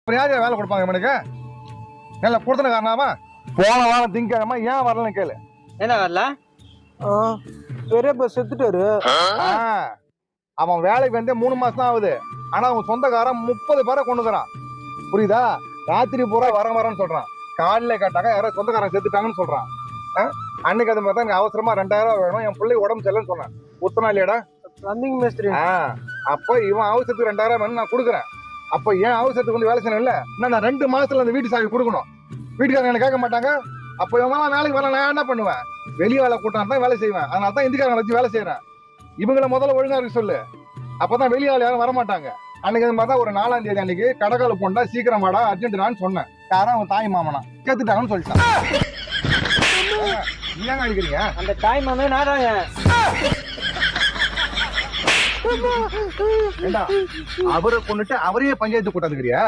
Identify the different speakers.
Speaker 1: அப்புறம் யார் வேலை கொடுப்பாங்க இவனுக்கு? இல்லை கொடுத்தன காரணமா போன வாரம் திங்கக்கிழமை ஏன் வரலன்னு கேளு.
Speaker 2: என்ன வரல?
Speaker 3: பெரியப்பா செத்துட்டாரு.
Speaker 1: அவன் வேலைக்கு வந்து 3 மாசம் தான் ஆகுது. ஆனா அவன் சொந்தக்காரன் 30 பேரை கொண்டுக்கிறான். புரியுதா? ராத்திரி பூரா வரன்னு சொல்றான். காலையில கேட்டாங்க யாரோ சொந்தக்காரன் செத்துட்டாங்கன்னு சொல்றான். அன்னைக்கு அது மாதிரி தான் அவசரமா 2000 வேணும், என் பிள்ளை உடம்பு சரியில்லைன்னு சொன்னேன். உத்தனா இல்லையாடா?
Speaker 3: பிளம்பிங் மேஸ்திரி.
Speaker 1: அப்போ இவன் அவசரத்துக்கு 2000 வேணும் நான் கொடுக்குறேன். அப்போ ஏன் அவசரத்துக்கு வந்து வேலை செய்யணும்? இல்ல நான் 2 மாசத்துல அந்த வீட்டு சாவி கொடுக்கணும். வீட்டுக்காரங்க என்ன கேட்க மாட்டாங்க. அப்போ இவங்கெல்லாம் வேலைக்கு வரல, நான் என்ன பண்ணுவேன்? வெளியே வேலை கூட்டம் தான் வேலை செய்வேன். அதனால தான் இந்திக்காரங்களை வச்சு வேலை செய்யறேன். இவங்களை முதல்ல ஒழுங்கா இருக்கு சொல்லு. அப்பதான் வெளியே ஆள் யாரும் வரமாட்டாங்க. அன்னைக்கு அது மாதிரி தான் ஒரு 4ஆம் தேதி அன்னைக்கு கடைக்கால போண்டா சீக்கிரம் வாடா அர்ஜென்ட்னான்னு சொன்னேன். யாரும் அவன் தாய் மாமனா கேத்துட்டாங்கன்னு சொல்லிட்டான். ஏங்க அடிக்கிறீங்க?
Speaker 2: அந்த தாய் மாமே நாடாங்க.
Speaker 1: அவரை கொண்டுட்டு அவரையே பஞ்சாயத்து கூட்டாதுக்கிறியா?